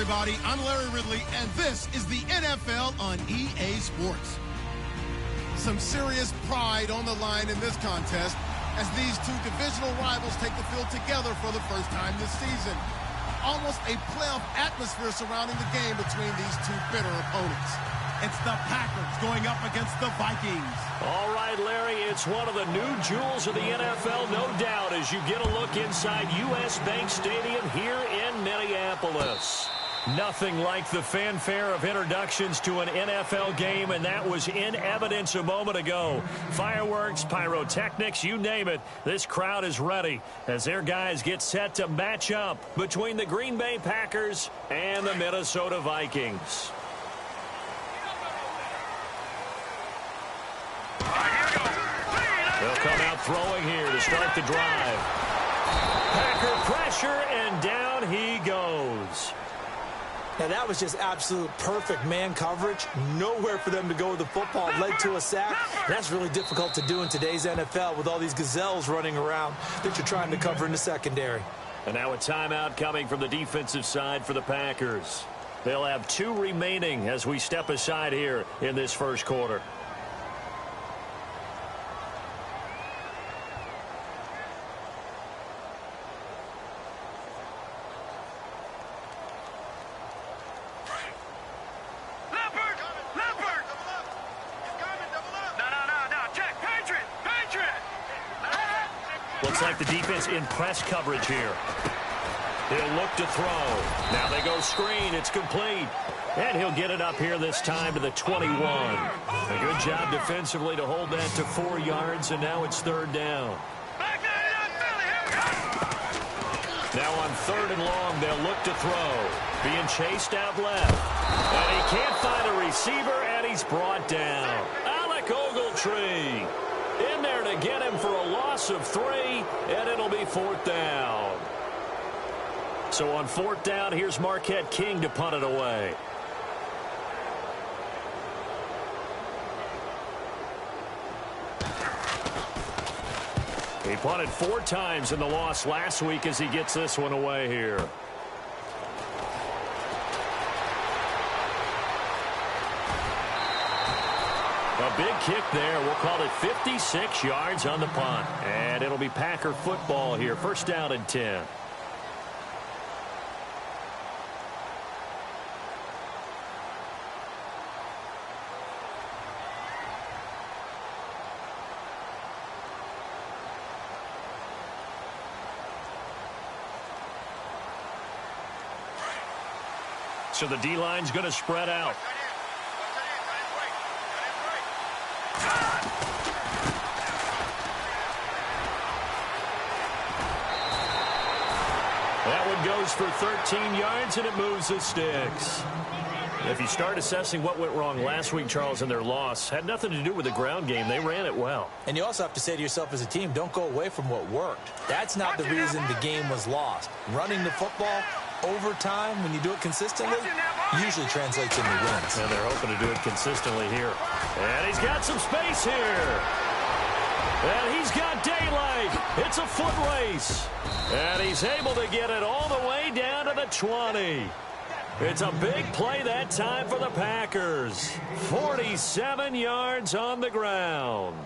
everybody. I'm Larry Ridley, and this is the NFL on EA Sports. Some serious pride on the line in this contest as these two divisional rivals take the field together for the first time this season. Almost a playoff atmosphere surrounding the game between these two bitter opponents. It's the Packers going up against the Vikings. All right, Larry, it's one of the new jewels of the NFL, no doubt, as you get a look inside U.S. Bank Stadium here in Minneapolis. Nothing like the fanfare of introductions to an NFL game, and that was in evidence a moment ago. Fireworks, pyrotechnics, you name it. This crowd is ready as their guys get set to match up between the Green Bay Packers and the Minnesota Vikings. They'll come out throwing here to start the drive. Packer pressure, and down he goes. Now, that was just absolute perfect man coverage. Nowhere for them to go with the football. Led to a sack. That's really difficult to do in today's NFL with all these gazelles running around that you're trying to cover in the secondary. And now a timeout coming from the defensive side for the Packers. They'll have 2 remaining as we step aside here in this first quarter. Looks like the defense in press coverage here. He'll look to throw. Now they go screen. It's complete. And he'll get it up here this time to the 21. A good job defensively to hold that to 4 yards, and now it's 3rd down. Now on 3rd and long, they'll look to throw. Being chased out left. And he can't find a receiver, and he's brought down. Alec Ogletree in there to get him for a loss of 3, and it'll be 4th down. So on 4th down, here's Marquette King to punt it away. He punted 4 times in the loss last week as he gets this one away here. A big kick there. We'll call it 56 yards on the punt. And it'll be Packer football here. 1st down and 10. So the D-line's going to spread out. That one goes for 13 yards, and it moves the sticks. If you start assessing what went wrong last week, Charles, in their loss, had nothing to do with the ground game. They ran it well. And you also have to say to yourself as a team, don't go away from what worked. That's not the reason the game was lost. Running the football over time, when you do it consistently, usually translates into wins. And they're hoping to do it consistently here. And he's got some space here. And he's got daylight. It's a foot race. And he's able to get it all the way down to the 20. It's a big play that time for the Packers. 47 yards on the ground.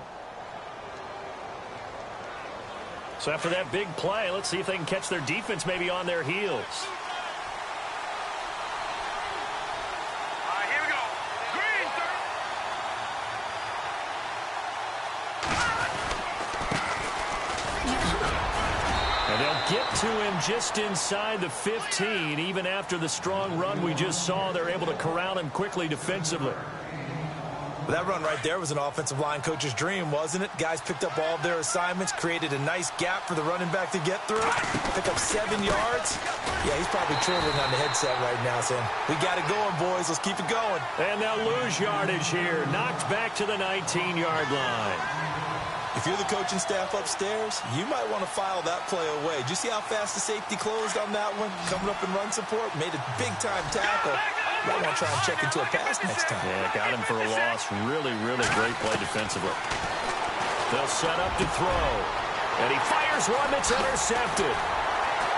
So after that big play, let's see if they can catch their defense maybe on their heels. Here we go. Green. And they'll get to him just inside the 15. Even after the strong run we just saw, they're able to corral him quickly defensively. That run right there was an offensive line coach's dream, wasn't it? Guys picked up all of their assignments, created a nice gap for the running back to get through, pick up 7 yards. Yeah, he's probably trembling on the headset right now saying, we got it going, boys. Let's keep it going. And they'll lose yardage here. Knocked back to the 19-yard line. If you're the coaching staff upstairs, you might want to file that play away. Did you see how fast the safety closed on that one? Coming up in run support, made a big-time tackle. Might want to try and check into a pass next time. Yeah, got him for a loss. Really, really great play defensively. They'll set up to throw. And he fires one that's intercepted.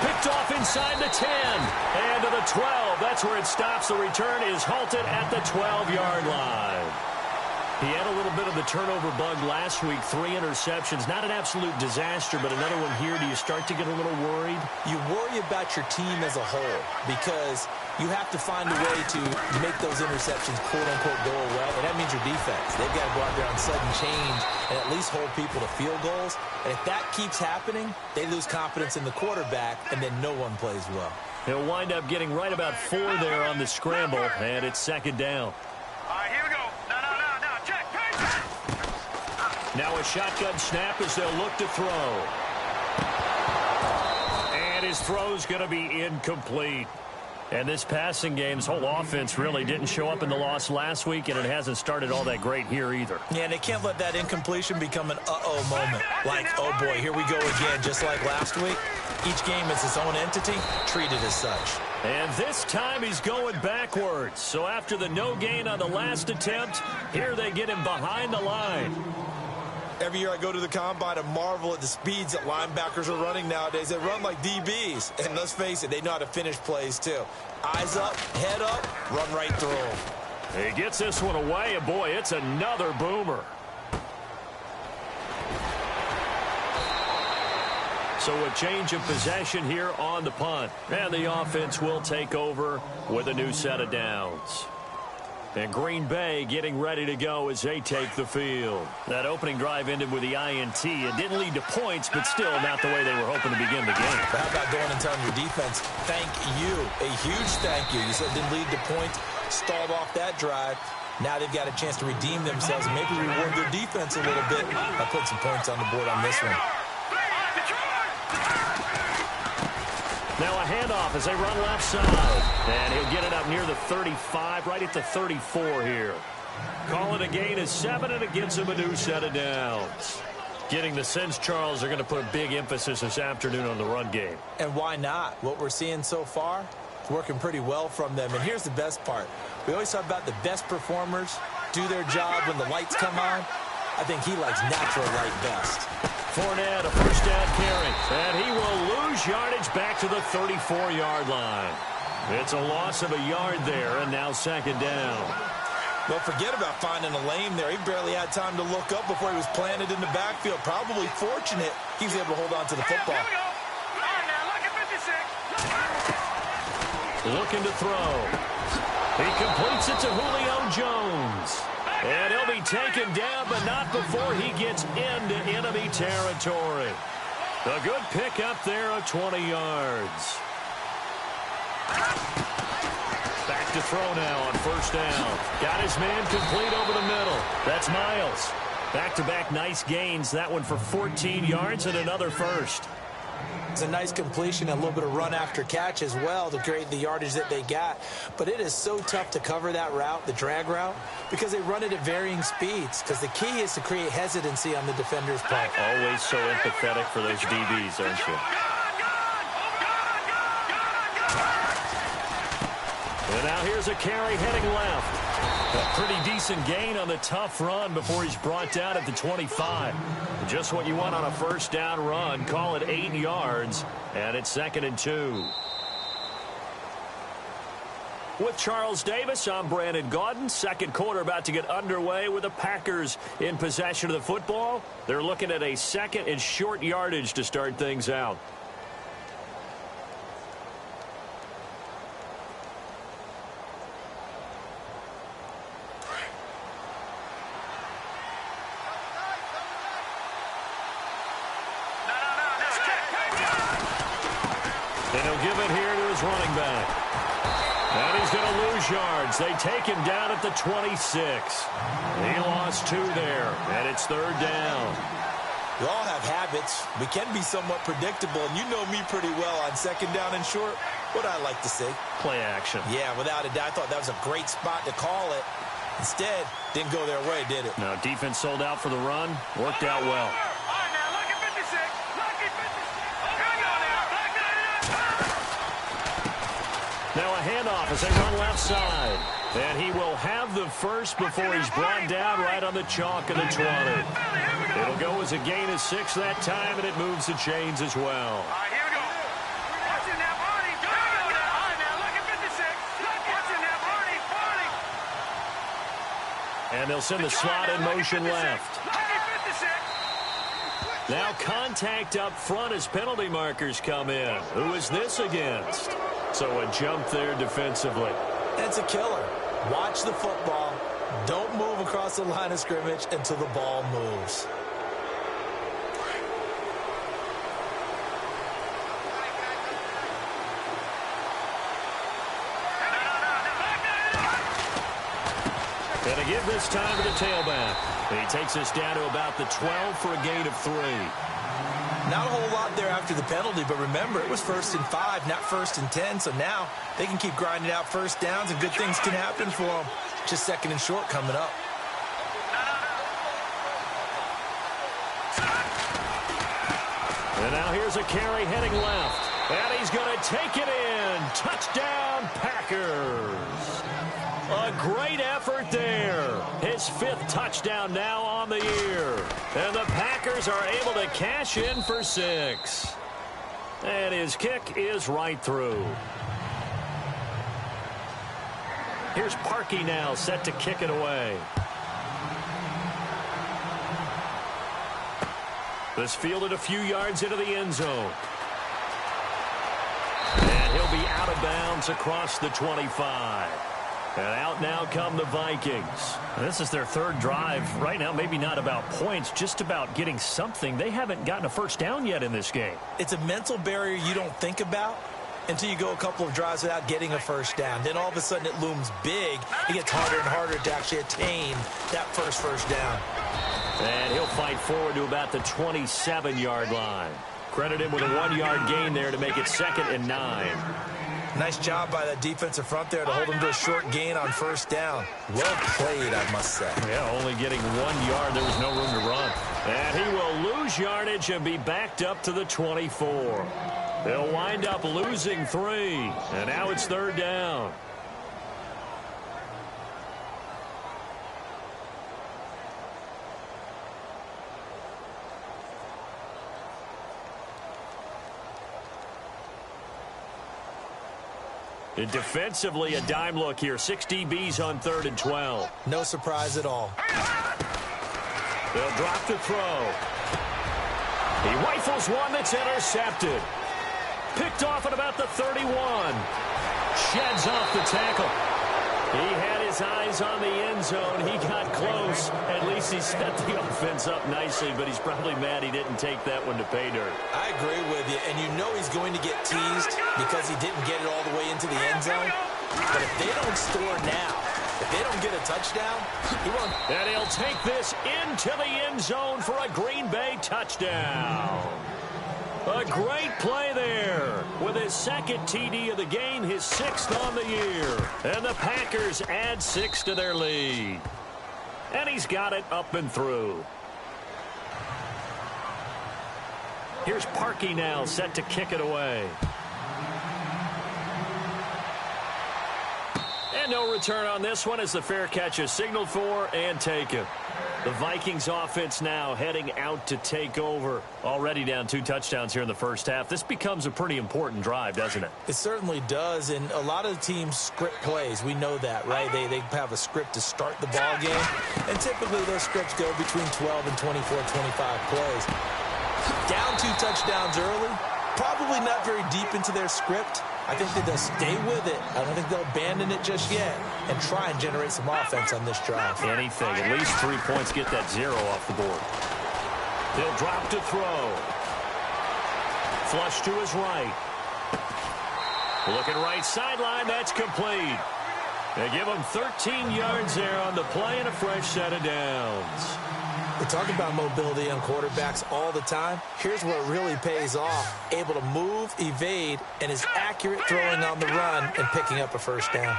Picked off inside the 10. And to the 12. That's where it stops. The return is halted at the 12-yard line. He had a little bit of the turnover bug last week, 3 interceptions. Not an absolute disaster, but another one here. Do you start to get a little worried? You worry about your team as a whole because you have to find a way to make those interceptions, quote-unquote, go away, and that means your defense. They've got to go out there on sudden change and at least hold people to field goals. And if that keeps happening, they lose confidence in the quarterback, and then no one plays well. He'll wind up getting right about 4 there on the scramble, and it's second down. All right, here we go. No, check. Now a shotgun snap as they'll look to throw. And his throw's going to be incomplete. And this passing game, this whole offense really didn't show up in the loss last week, and it hasn't started all that great here either. Yeah, and they can't let that incompletion become an uh-oh moment. Like, oh boy, here we go again, just like last week. Each game is its own entity, treated as such. And this time he's going backwards. So after the no gain on the last attempt, here they get him behind the line. Every year I go to the combine and marvel at the speeds that linebackers are running nowadays. They run like DBs. And let's face it, they know how to finish plays too. Eyes up, head up, run right through them. He gets this one away, and boy, it's another boomer. So a change of possession here on the punt. And the offense will take over with a new set of downs. And Green Bay getting ready to go as they take the field. That opening drive ended with the INT. It didn't lead to points, but still not the way they were hoping to begin the game. But how about going and telling your defense, thank you, a huge thank you. You said it didn't lead to points, stalled off that drive. Now they've got a chance to redeem themselves and maybe reward their defense a little bit by putting some points on the board on this one. Now a handoff as they run left side. And he'll get it up near the 35, right at the 34 here. Call it a gain of 7, and it gets him a new set of downs. Getting the sense, Charles, they're going to put a big emphasis this afternoon on the run game. And why not? What we're seeing so far, it's working pretty well from them. And here's the best part. We always talk about the best performers do their job when the lights come on. I think he likes natural light best. Fournette, a first down carry. And he will lose yardage back to the 34-yard line. It's a loss of a yard there, and now second down. Well, forget about finding a lane there. He barely had time to look up before he was planted in the backfield. Probably fortunate he was able to hold on to the football. Here we go. All right, now, look at 56. Looking to throw. He completes it to Julio Jones. And he'll be taken down, but not before he gets into enemy territory. A good pickup there of 20 yards. Back to throw now on first down. Got his man complete over the middle. That's Miles. Back-to-back nice gains. That one for 14 yards and another first. It's a nice completion, a little bit of run after catch as well to create the yardage that they got. But it is so tough to cover that route, the drag route, because they run it at varying speeds. Because the key is to create hesitancy on the defender's part. Always so empathetic for those DBs, aren't you? And now here's a carry heading left. A pretty decent gain on the tough run before he's brought down at the 25. Just what you want on a first down run. Call it 8 yards, and it's 2nd and 2. With Charles Davis, I'm Brandon Gaudin. Second quarter about to get underway with the Packers in possession of the football. They're looking at a second and short yardage to start things out. And he'll give it here to his running back. And he's going to lose yards. They take him down at the 26. He lost 2 there, and it's 3rd down. We all have habits. We can be somewhat predictable, and you know me pretty well on second down and short. What I like to see. Play action. Yeah, without a doubt. I thought that was a great spot to call it. Instead, didn't go their way, did it? Now, defense sold out for the run. Worked out well. Now a handoff as they run left side. And he will have the first before he's brought down right on the chalk of the 20. It'll go as a gain of 6 that time, and it moves the chains as well. All right, here we go. Watch it now, Barney. All right, now, look at 56. And they'll send the slot in motion left. Now contact up front as penalty markers come in. Who is this against? So a jump there defensively. It's a killer. Watch the football. Don't move across the line of scrimmage until the ball moves. And to give this time to the tailback. He takes us down to about the 12 for a gain of 3. Not a whole lot there after the penalty, but remember, it was 1st and 5, not 1st and 10, so now they can keep grinding out first downs and good things can happen for them. Just 2nd and short coming up. And now here's a carry heading left. And he's going to take it in. Touchdown, Packers. A great effort there. His 5th touchdown now on the year. And the Packers are able to cash in for 6. And his kick is right through. Here's Parkey now set to kick it away. This fielded a few yards into the end zone. And he'll be out of bounds across the 25. And out now come the Vikings. This is their 3rd drive. Right now, maybe not about points, just about getting something. They haven't gotten a first down yet in this game. It's a mental barrier you don't think about until you go a couple of drives without getting a first down. Then all of a sudden it looms big. It gets harder and harder to actually attain that first down. And he'll fight forward to about the 27-yard line. Credit him with a 1-yard gain there to make it 2nd and 9. Nice job by that defensive front there to hold him to a short gain on first down. Well played, I must say. Yeah, only getting 1 yard. There was no room to run. And he will lose yardage and be backed up to the 24. They'll wind up losing 3. And now it's 3rd down. And defensively, a dime look here. 6 DBs on 3rd and 12. No surprise at all. They'll drop to throw. He rifles one that's intercepted. Picked off at about the 31. Sheds off the tackle. He had his eyes on the end zone. He got close. At least he set the offense up nicely, but he's probably mad he didn't take that one to pay dirt. I agree with you, and you know he's going to get teased because he didn't get it all the way into the end zone. But if they don't score now, if they don't get a touchdown, he won't. And he'll take this into the end zone for a Green Bay touchdown. A great play there with his 2nd TD of the game, his 6th on the year. And the Packers add 6 to their lead. And he's got it up and through. Here's Parkey now set to kick it away. And no return on this one as the fair catch is signaled for and taken. The Vikings offense now heading out to take over. Already down 2 touchdowns here in the first half. This becomes a pretty important drive, doesn't it? It certainly does, and a lot of teams script plays. We know that, right? They have a script to start the ball game, and typically those scripts go between 12 and 24, 25 plays. Down 2 touchdowns early, probably not very deep into their script. I think that they'll stay with it. I don't think they'll abandon it just yet and try and generate some offense on this drive. Anything. At least 3 points, get that 0 off the board. He'll drop to throw. Flush to his right. Looking right sideline. That's complete. They give him 13 yards there on the play and a fresh set of downs. We talk about mobility on quarterbacks all the time. Here's where it really pays off. Able to move, evade, and is accurate throwing on the run and picking up a first down.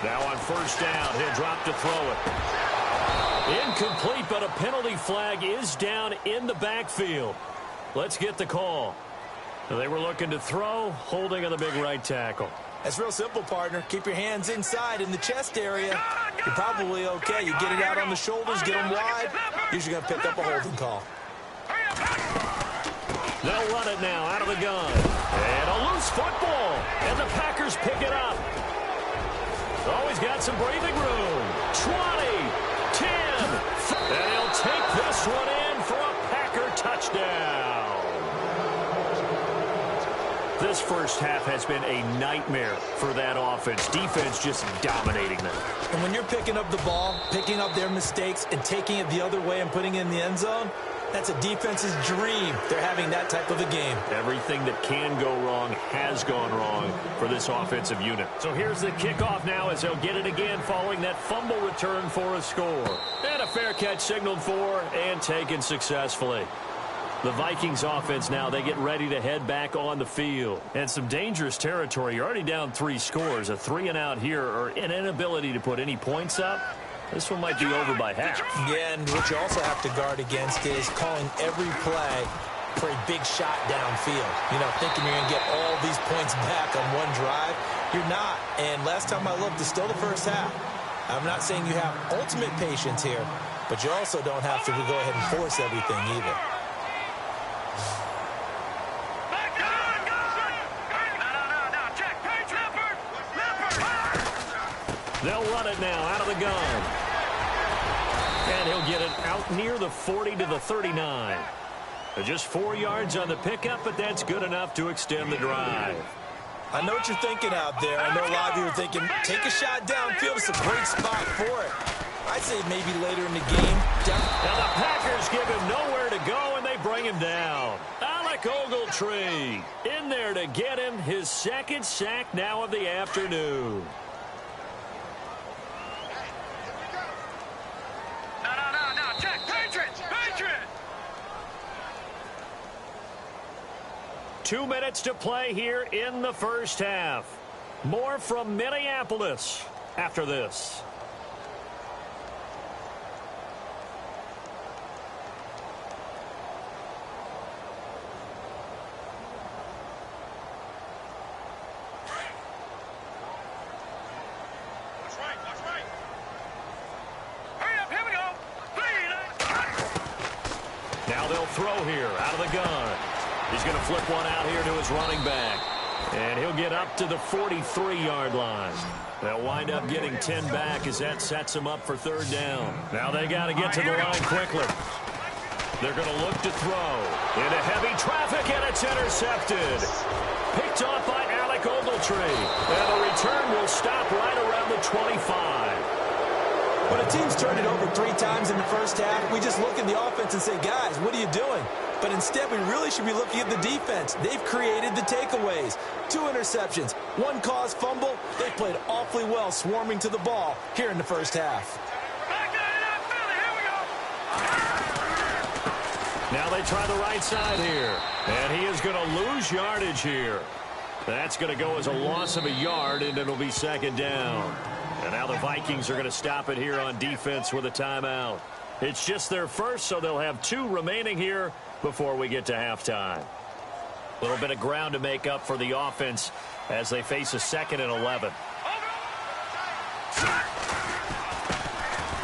Now on first down, he'll drop to throw it. Incomplete, but a penalty flag is down in the backfield. Let's get the call. They were looking to throw, holding on the big right tackle. That's real simple, partner. Keep your hands inside in the chest area. You're probably okay. You get it out on the shoulders, get them wide. Usually going to pick up a holding call. They'll run it now out of the gun. And a loose football. And the Packers pick it up. Oh, he's got some breathing room. 20, 10, and he'll take this one in for a Packer touchdown. This first half has been a nightmare for that offense. Defense just dominating them. And when you're picking up the ball, picking up their mistakes, and taking it the other way and putting it in the end zone, that's a defense's dream. They're having that type of a game. Everything that can go wrong has gone wrong for this offensive unit. So here's the kickoff now as they'll get it again following that fumble return for a score. And a fair catch signaled for and taken successfully. The Vikings offense now, they get ready to head back on the field. And some dangerous territory. You're already down 3 scores. A 3-and-out here or an inability to put any points up. This one might be over by half. Yeah, and what you also have to guard against is calling every play for a big shot downfield. You know, thinking you're going to get all these points back on one drive. You're not. And last time I looked, it's still the first half. I'm not saying you have ultimate patience here, but you also don't have to go ahead and force everything either. They'll run it now out of the gun. And he'll get it out near the 40 to the 39. Just 4 yards on the pickup, but that's good enough to extend the drive. I know what you're thinking out there. I know a lot of you are thinking, take a shot downfield. It's a great spot for it. I'd say maybe later in the game. Now the Packers give him nowhere to go, and they bring him down. Alec Ogletree in there to get him his second sack now of the afternoon. No, check, Patriots! 2 minutes to play here in the first half. More from Minneapolis after this. Now they'll throw here out of the gun. He's going to flip one out here to his running back. And he'll get up to the 43-yard line. They'll wind up getting 10 back as that sets him up for third down. Now they got to get to the line quickly. They're going to look to throw. Into heavy traffic, and it's intercepted. Picked off by Alec Ogletree. And the return will stop right around the 25. When a team's turned it over 3 times in the first half, we just look at the offense and say, guys, what are you doing? But instead, we really should be looking at the defense. They've created the takeaways. 2 interceptions, 1 caused fumble. They played awfully well swarming to the ball here in the first half. Now they try the right side here. And he is going to lose yardage here. That's going to go as a loss of a yard, and it'll be second down. And now the Vikings are going to stop it here on defense with a timeout. It's just their first, so they'll have 2 remaining here before we get to halftime. A little bit of ground to make up for the offense as they face a 2nd and 11.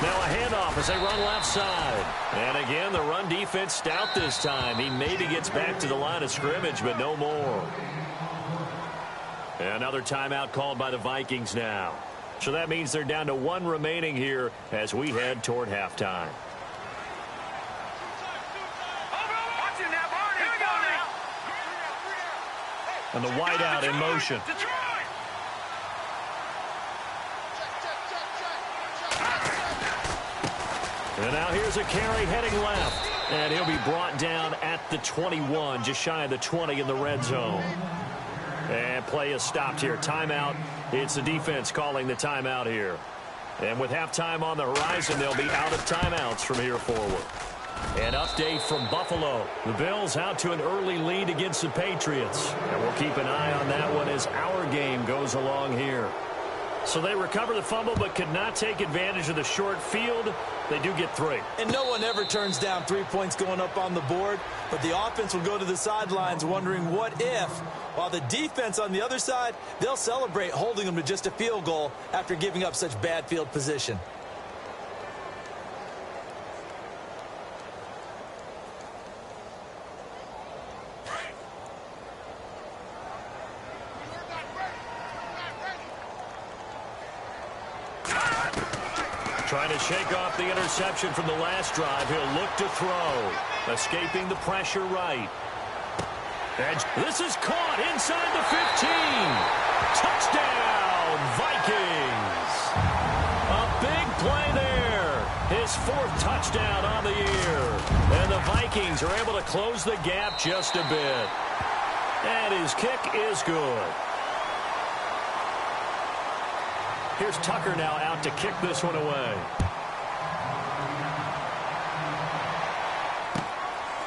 Now a handoff as they run left side. And again, the run defense stout this time. He maybe gets back to the line of scrimmage, but no more. Another timeout called by the Vikings now. So that means they're down to 1 remaining here as we head toward halftime. And the wideout in motion. And now here's a carry heading left. And he'll be brought down at the 21, just shy of the 20 in the red zone. And play is stopped here. Timeout. It's the defense calling the timeout here. And with halftime on the horizon, they'll be out of timeouts from here forward. An update from Buffalo. The Bills out to an early lead against the Patriots. And we'll keep an eye on that one as our game goes along here. So they recover the fumble but could not take advantage of the short field. They do get 3. And no one ever turns down 3 points going up on the board. But the offense will go to the sidelines wondering what if. While the defense on the other side, they'll celebrate holding them to just a field goal after giving up such bad field position. Trying to shake off the interception from the last drive. He'll look to throw. Escaping the pressure right. And this is caught inside the 15. Touchdown, Vikings. A big play there. His 4th touchdown on the year. And the Vikings are able to close the gap just a bit. And his kick is good. Here's Tucker now out to kick this one away.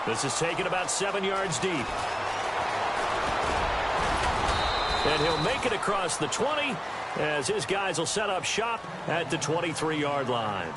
This is taken about 7 yards deep. And he'll make it across the 20 as his guys will set up shop at the 23-yard line.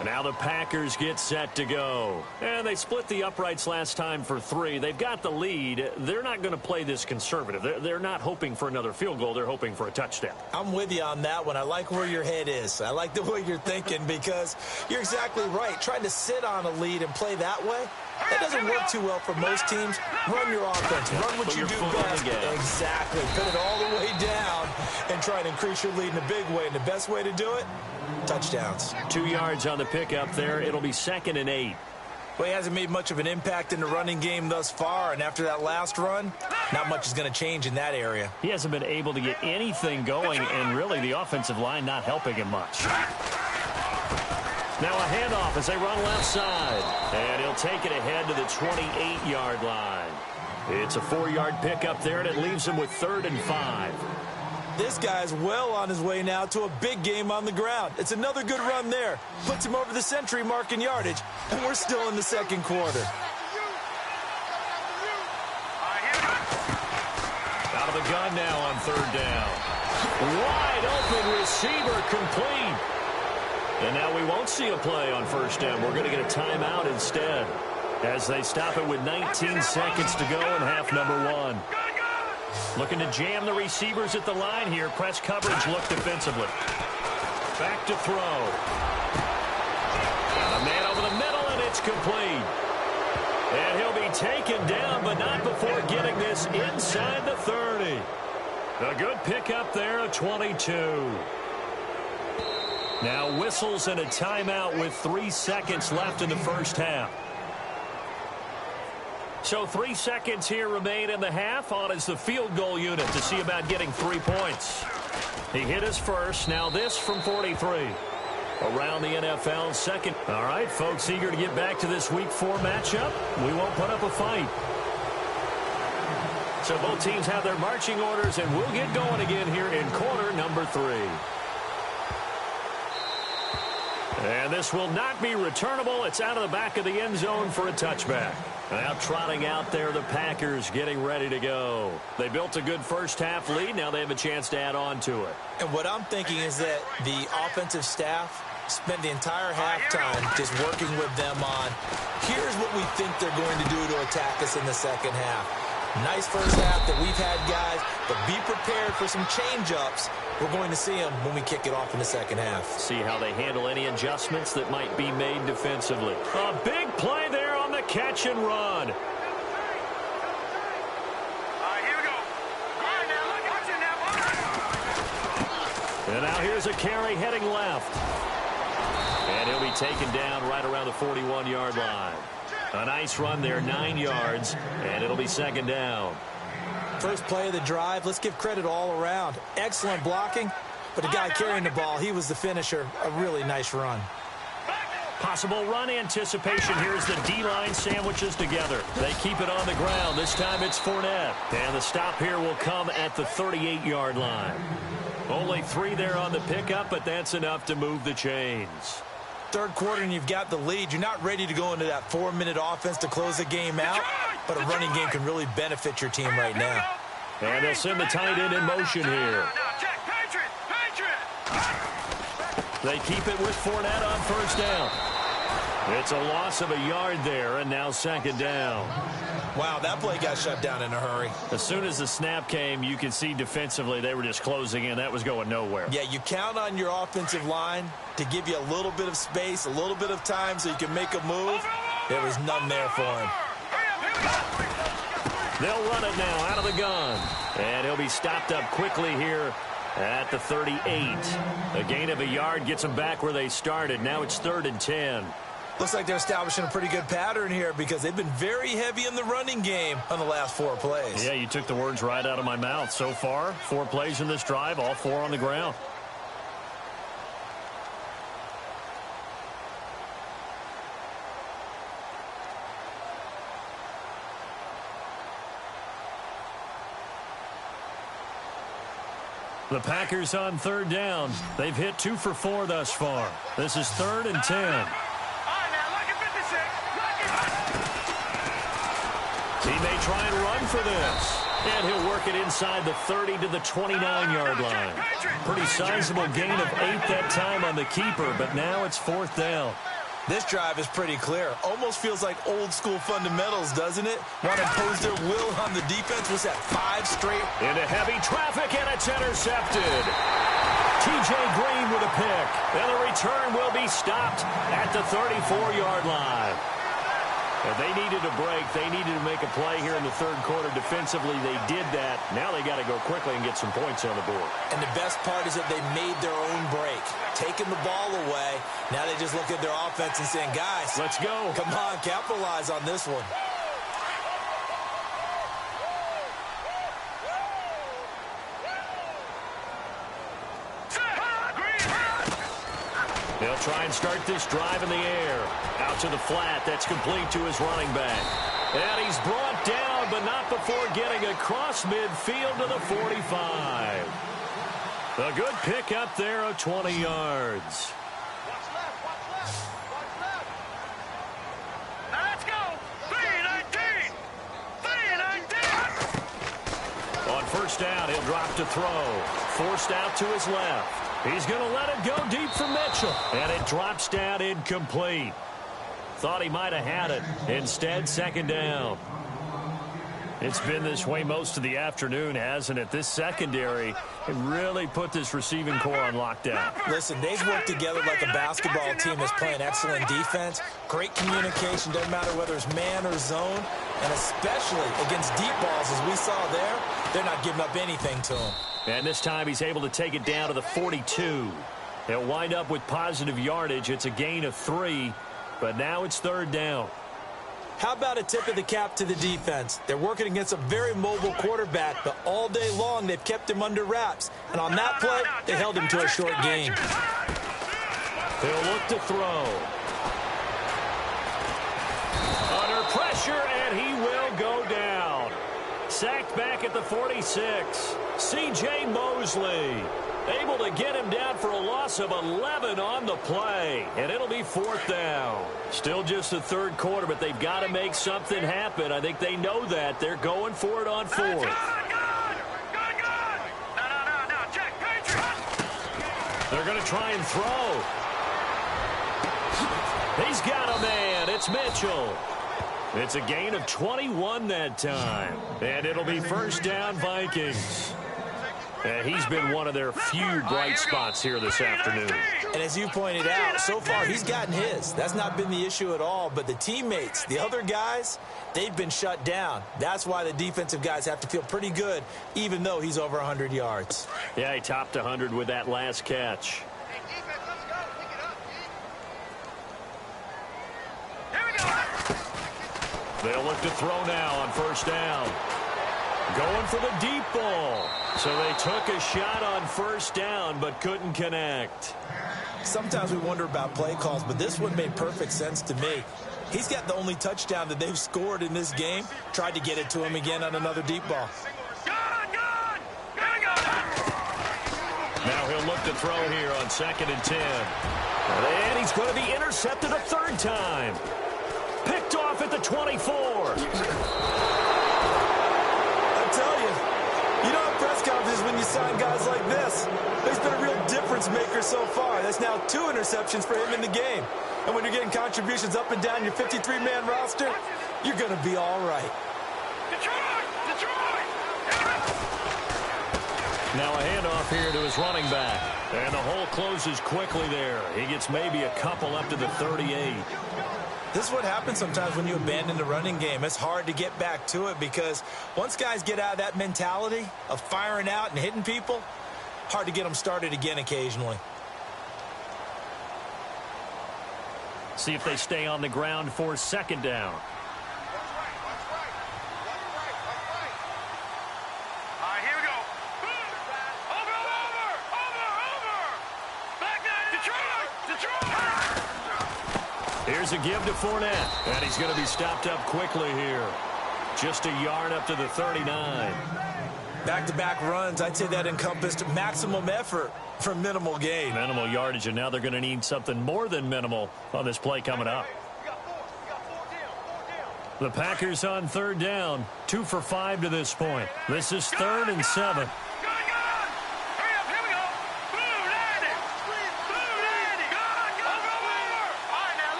And now the Packers get set to go. And they split the uprights last time for 3. They've got the lead. They're not going to play this conservative. They're not hoping for another field goal. They're hoping for a touchdown. I'm with you on that one. I like where your head is. I like the way you're thinking because you're exactly right. Trying to sit on a lead and play that way, that doesn't work too well for most teams. Run your offense. Run what you do best. Exactly. Put it all the way down and try and increase your lead in a big way. And the best way to do it, touchdowns. 2 yards on the pickup there. It'll be 2nd and 8. Well, he hasn't made much of an impact in the running game thus far, and after that last run, not much is going to change in that area. He hasn't been able to get anything going, and really the offensive line not helping him much. Now a handoff as they run left side. And he'll take it ahead to the 28-yard line. It's a 4-yard pickup there, and it leaves him with 3rd and 5. This guy's well on his way now to a big game on the ground. It's another good run there. Puts him over the century mark in yardage, and we're still in the 2nd quarter. Out of the gun now on 3rd down. Wide open receiver complete. And now we won't see a play on 1st down. We're going to get a timeout instead as they stop it with 19 seconds to go in half number 1. Looking to jam the receivers at the line here. Press coverage look defensively. Back to throw. Got a man over the middle, and it's complete. And he'll be taken down, but not before getting this inside the 30. A good pickup there, a 22. Now whistles and a timeout with 3 seconds left in the 1st half. So 3 seconds here remain in the half. On is the field goal unit to see about getting 3 points. He hit his first. Now this from 43. Around the NFL, second. All right, folks, eager to get back to this Week 4 matchup. We won't put up a fight. So both teams have their marching orders, and we'll get going again here in quarter number 3. And this will not be returnable. It's out of the back of the end zone for a touchback. Now trotting out there, the Packers getting ready to go. They built a good 1st half lead. Now they have a chance to add on to it. And what I'm thinking is that the offensive staff spent the entire halftime just working with them on, here's what we think they're going to do to attack us in the 2nd half. Nice 1st half that we've had, guys, but be prepared for some change-ups. We're going to see them when we kick it off in the 2nd half. See how they handle any adjustments that might be made defensively. A big play there on the catch and run. Here we go. All right, now, watch it now. And now here's a carry heading left. And he'll be taken down right around the 41-yard line. A nice run there, 9 yards, and it'll be 2nd down. First play of the drive, let's give credit all around. Excellent blocking, but the guy carrying the ball, he was the finisher. A really nice run. Possible run anticipation here as the D-line sandwiches together. They keep it on the ground. This time it's Fournette. And the stop here will come at the 38-yard line. Only 3 there on the pickup, but that's enough to move the chains. 3rd quarter and you've got the lead. You're not ready to go into that 4-minute offense to close the game out, but a running game can really benefit your team right now. And they'll send the tight end in motion here. They keep it with Fournette on 1st down. It's a loss of a yard there, and now 2nd down. Wow, that play got shut down in a hurry. As soon as the snap came, you could see defensively they were just closing in. That was going nowhere. Yeah, you count on your offensive line to give you a little bit of space, a little bit of time so you can make a move. There was none there for him. They'll run it now out of the gun. And he'll be stopped up quickly here At the 38. A gain of a yard gets them back where they started. Now it's 3rd and 10. Looks like they're establishing a pretty good pattern here because they've been very heavy in the running game on the last 4 plays. Yeah, you took the words right out of my mouth. So far, 4 plays in this drive, all 4 on the ground. The Packers on 3rd down. They've hit 2 for 4 thus far. This is 3rd and 10. He may try and run for this. And he'll work it inside the 30 to the 29-yard line. Pretty sizable gain of 8 that time on the keeper, but now it's 4th down. This drive is pretty clear. Almost feels like old-school fundamentals, doesn't it? Want to impose their will on the defense. Was that 5 straight? Into heavy traffic, and it's intercepted. T.J. Green with a pick. And the return will be stopped at the 34-yard line. And they needed a break. They needed to make a play here in the 3rd quarter. Defensively, they did that. Now they got to go quickly and get some points on the board. And the best part is that they made their own break. Taking the ball away. Now they just look at their offense and saying, guys, let's go. Come on, capitalize on this one. They'll try and start this drive in the air. Out to the flat. That's complete to his running back. And he's brought down, but not before getting across midfield to the 45. A good pick up there of 20 yards. Watch left, watch left, watch left. Now let's go. 3-19. 3-19. On 1st down, he'll drop to throw. Forced out to his left. He's going to let it go deep for Mitchell. And it drops down incomplete. Thought he might have had it. Instead, 2nd down. It's been this way most of the afternoon, hasn't it? This secondary really put this receiving core on lockdown. Listen, they've worked together like a basketball team that's playing excellent defense. Great communication, doesn't matter whether it's man or zone. And especially against deep balls, as we saw there, they're not giving up anything to him. And this time he's able to take it down to the 42. He'll wind up with positive yardage. It's a gain of 3, but now it's 3rd down. How about a tip of the cap to the defense? They're working against a very mobile quarterback, but all day long they've kept him under wraps. And on that play, they held him to a short gain. He'll look to throw. Under pressure, and he will go down. Sacked back at the 46. C.J. Mosley able to get him down for a loss of 11 on the play. And it'll be 4th down. Still just the 3rd quarter, but they've got to make something happen. I think they know that. They're going for it on 4th. Good. No, check, Patriots. They're going to try and throw. He's got a man. It's Mitchell. It's a gain of 21 that time. And it'll be 1st down Vikings. And he's been one of their few bright spots here this afternoon. And as you pointed out, so far he's gotten his. That's not been the issue at all. But the teammates, the other guys, they've been shut down. That's why the defensive guys have to feel pretty good, even though he's over 100 yards. Yeah, he topped 100 with that last catch. Hey, defense, let's go. Pick it up, Here we go. They'll look to throw now on 1st down. Going for the deep ball. So they took a shot on 1st down, but couldn't connect. Sometimes we wonder about play calls, but this one made perfect sense to me. He's got the only touchdown that they've scored in this game. Tried to get it to him again on another deep ball. Good. Here we go. Now he'll look to throw here on 2nd and 10. And he's going to be intercepted a 3rd time. Picked off at the 24. Tell you, you don't have press conferences when you sign guys like this. He's been a real difference maker so far. That's now 2 interceptions for him in the game. And when you're getting contributions up and down your 53-man roster, you're going to be all right. Detroit! Now a handoff here to his running back. And the hole closes quickly there. He gets maybe a couple up to the 38. This is what happens sometimes when you abandon the running game. It's hard to get back to it because once guys get out of that mentality of firing out and hitting people, Hard to get them started again occasionally. See if they stay on the ground for second down. Here's a give to Fournette, and he's going to be stopped up quickly here. Just a yard up to the 39. Back-to-back runs, I'd say that encompassed maximum effort for minimal gain. Minimal yardage, and now they're going to need something more than minimal on this play coming up. The Packers on third down, 2 for 5 to this point. This is 3rd and 7.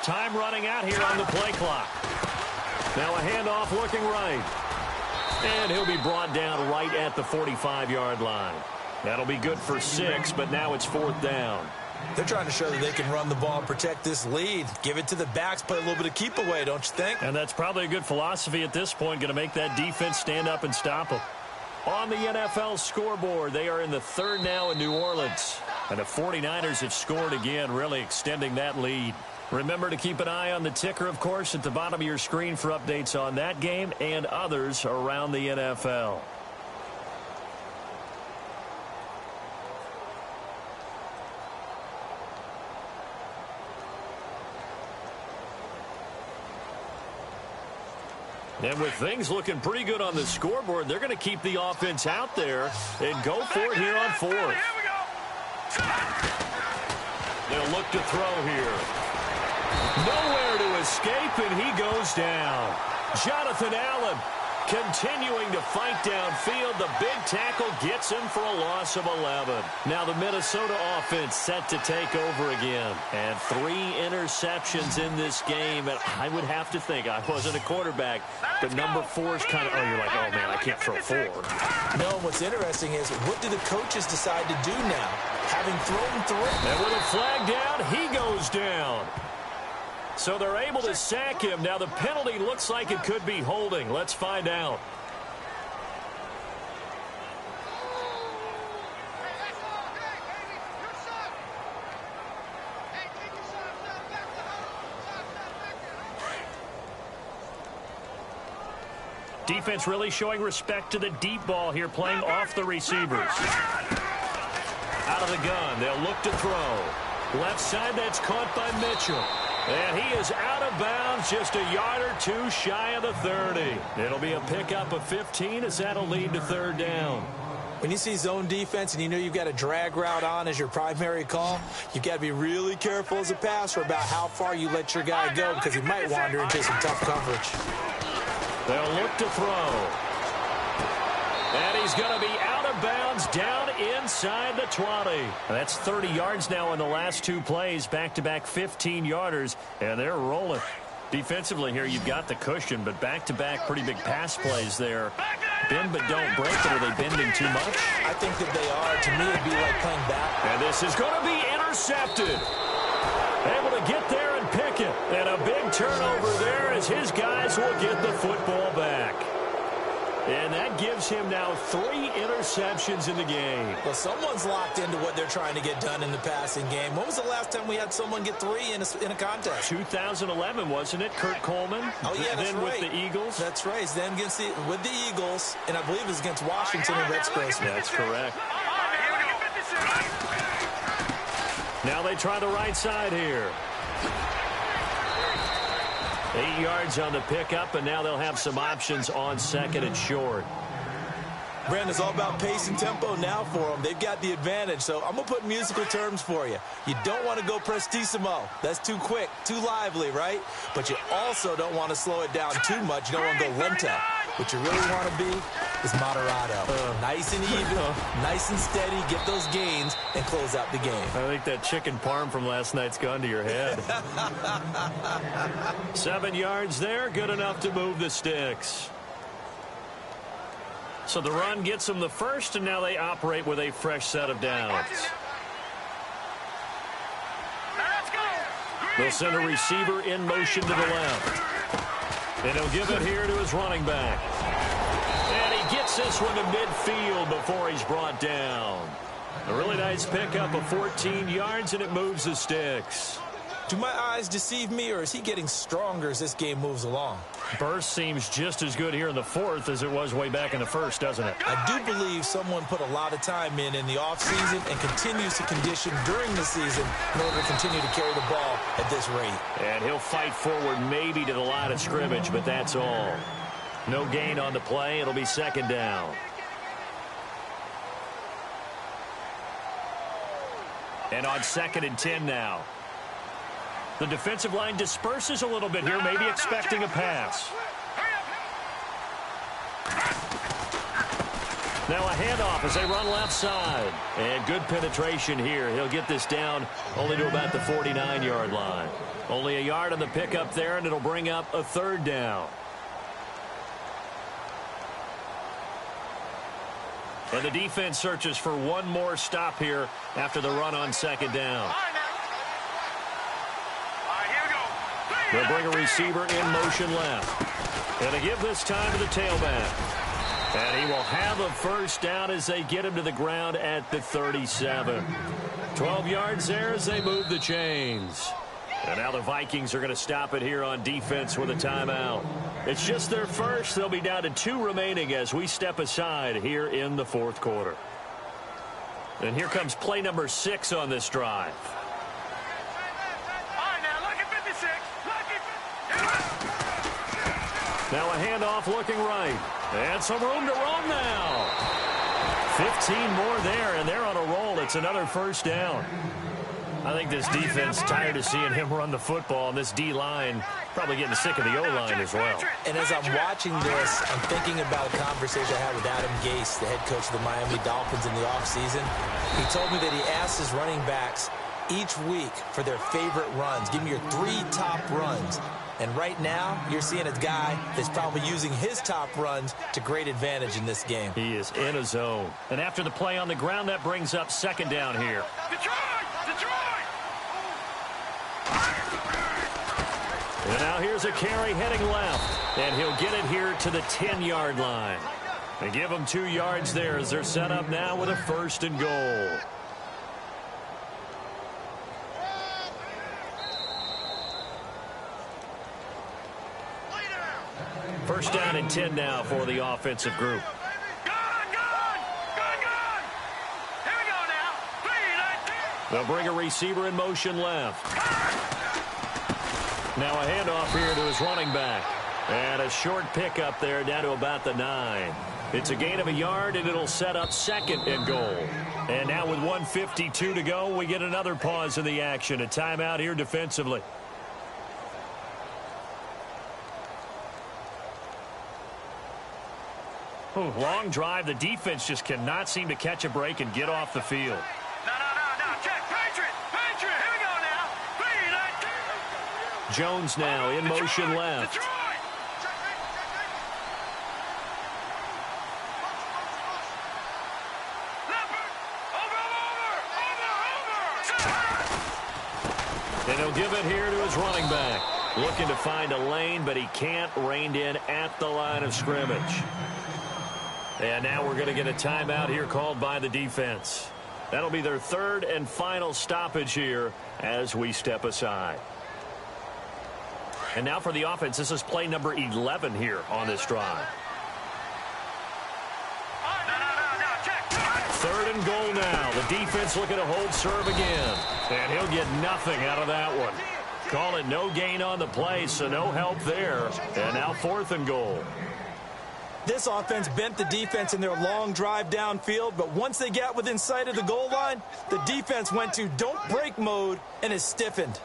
Time running out here on the play clock. Now a handoff looking right. And he'll be brought down right at the 45-yard line. That'll be good for 6, but now it's 4th down. They're trying to show that they can run the ball and protect this lead. Give it to the backs, play a little bit of keep away, don't you think? And that's probably a good philosophy at this point, going to make that defense stand up and stop them. On the NFL scoreboard, they are in the 3rd now in New Orleans. And the 49ers have scored again, really extending that lead. Remember to keep an eye on the ticker, of course, at the bottom of your screen for updates on that game and others around the NFL. And with things looking pretty good on the scoreboard, they're going to keep the offense out there and go for it here on 4th. They'll look to throw here. Nowhere to escape, and he goes down. Jonathan Allen continuing to fight downfield. The big tackle gets him for a loss of 11. Now the Minnesota offense set to take over again. And 3 interceptions in this game. And I would have to think, I wasn't a quarterback, but number 4 is kind of, you're like, oh, man, I can't throw 4. No, what's interesting is, what do the coaches decide to do now? Having thrown 3. And with a flag down, he goes down. So they're able to sack him. Now the penalty looks like it could be holding. Let's find out. Defense really showing respect to the deep ball here, playing off the receivers. Out of the gun, they'll look to throw. Left side, that's caught by Mitchell. And he is out of bounds, just a yard or 2 shy of the 30. It'll be a pickup of 15 as that'll lead to 3rd down. When you see zone defense and you know you've got a drag route on as your primary call, you've got to be really careful as a passer about how far you let your guy go, because he might wander into some tough coverage. They'll look to throw. And he's going to be out of bounds down inside the 20. That's 30 yards now in the last 2 plays, back-to-back 15-yarders, and they're rolling. Defensively here, you've got the cushion, but back-to-back pretty big pass plays there. Bend but don't break it. Are they bending too much? I think that they are. To me, it'd be like playing back. And this is going to be intercepted. Able to get there and pick it. And a big turnover there as his guys will get the football back. And that gives him now 3 interceptions in the game. Well, someone's locked into what they're trying to get done in the passing game. When was the last time we had someone get 3 in a contest? 2011, wasn't it? Kurt Coleman? Oh, yeah, that's then right. With the Eagles? That's right. It's then with the Eagles, and I believe it was against Washington and Rex Grossman. That's correct. Now they try the right side here. 8 yards on the pickup, and now they'll have some options on 2nd and short. Brandon, it's all about pace and tempo now for them. They've got the advantage, so I'm going to put musical terms for you. You don't want to go prestissimo. That's too quick, too lively, right? But you also don't want to slow it down too much. You don't want to go lento. What you really want to be is moderato. Nice and even, nice and steady, get those gains, and close out the game. I think that chicken parm from last night's gone to your head. 7 yards there, good enough to move the sticks. So the run gets them the first, and now they operate with a fresh set of downs. They'll send a receiver in motion to the left. And he'll give it here to his running back. And he gets this one to midfield before he's brought down. A really nice pickup of 14 yards, and it moves the sticks. Do my eyes deceive me, or is he getting stronger as this game moves along? Burst seems just as good here in the fourth as it was way back in the first, doesn't it? I do believe someone put a lot of time in the offseason and continues to condition during the season in order to continue to carry the ball at this rate. And he'll fight forward maybe to the line of scrimmage, but that's all. No gain on the play. It'll be second down. And on 2nd and 10 now. The defensive line disperses a little bit here, maybe expecting a pass. Now a handoff as they run left side. And good penetration here. He'll get this down only to about the 49-yard line. Only a yard on the pickup there, and it'll bring up a 3rd down. And the defense searches for one more stop here after the run on 2nd down. They'll bring a receiver in motion left. And they give this time to the tailback. And he will have a 1st down as they get him to the ground at the 37. 12 yards there as they move the chains. And now the Vikings are going to stop it here on defense with a timeout. It's just their first. They'll be down to 2 remaining as we step aside here in the 4th quarter. And here comes play number 6 on this drive. Now a handoff looking right. And some room to run now. 15 more there, and they're on a roll. It's another 1st down. I think this defense tired of seeing him run the football, and this D-line probably getting sick of the O-line as well. And as I'm watching this, I'm thinking about a conversation I had with Adam Gase, the head coach of the Miami Dolphins in the offseason. He told me that he asked his running backs each week for their favorite runs. Give me your 3 top runs. And right now, you're seeing a guy that's probably using his top runs to great advantage in this game. He is in a zone. And after the play on the ground, that brings up 2nd down here. And now here's a carry heading left. And he'll get it here to the 10-yard line. They give him 2 yards there as they're set up now with a 1st and goal. First down and 10 now for the offensive group. They'll bring a receiver in motion left. Now a handoff here to his running back. And a short pickup there down to about the 9. It's a gain of a yard, and it'll set up 2nd and goal. And now with 1:52 to go, we get another pause in the action. A timeout here defensively. Oh, long drive. The defense just cannot seem to catch a break and get off the field. No. Check. Patriot. Here we go now. 3-19. Jones now in motion left. And he'll give it here to his running back. Looking to find a lane, but he can't. Reined in at the line of scrimmage. And now we're going to get a timeout here called by the defense. That'll be their 3rd and final stoppage here as we step aside. And now for the offense, this is play number 11 here on this drive. 3rd and goal now. The defense looking to hold serve again. And he'll get nothing out of that one. Call it no gain on the play, so no help there. And now 4th and goal. This offense bent the defense in their long drive downfield, but once they got within sight of the goal line, the defense went to don't break mode and is stiffened.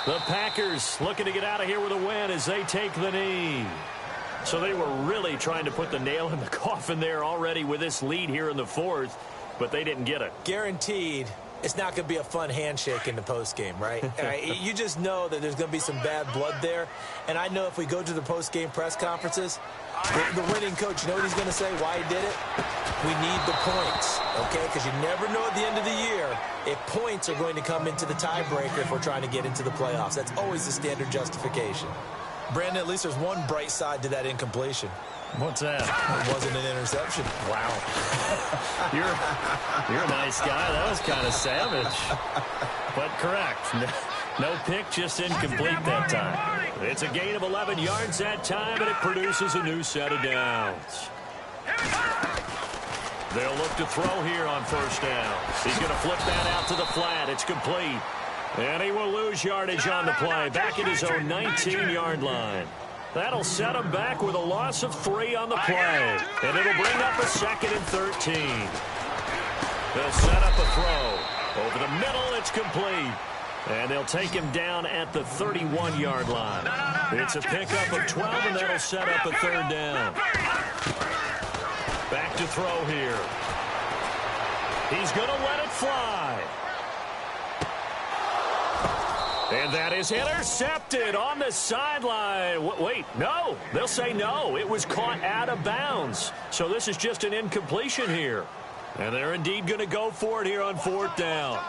The Packers looking to get out of here with a win as they take the knee. So they were really trying to put the nail in the coffin there already with this lead here in the fourth, but they didn't get it. Guaranteed it's not going to be a fun handshake in the postgame, right? You just know that there's going to be some bad blood there. And I know if we go to the postgame press conferences, the winning coach, you know what he's going to say, why he did it? We need the points, okay? Because you never know at the end of the year if points are going to come into the tiebreaker if we're trying to get into the playoffs. That's always the standard justification. Brandon, at least there's one bright side to that incompletion. What's that? It wasn't an interception. Wow. You're a nice guy. That was kind of savage. But correct. No pick, just incomplete that time. It's a gain of 11 yards that time, and it produces a new set of downs. They'll look to throw here on first down. He's going to flip that out to the flat. It's complete. And he will lose yardage on the play. Back at his own 19-yard line. That'll set him back with a loss of 3 on the play. And it'll bring up a 2nd and 13. They'll set up a throw. Over the middle, it's complete. And they'll take him down at the 31-yard line. It's a pickup of 12, and that'll set up a 3rd down. Back to throw here. He's going to let it fly. And that is intercepted on the sideline. Wait, no. They'll say no. It was caught out of bounds. So this is just an incompletion here. And they're indeed going to go for it here on 4th down.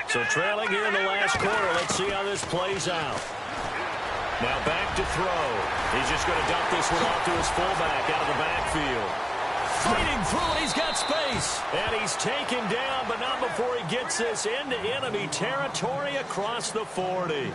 So trailing here in the last quarter. Let's see how this plays out. Now back to throw. He's just going to dump this one off to his fullback out of the backfield. Fighting through it, he's got space. And he's taken down, but not before he gets this into enemy territory across the 40.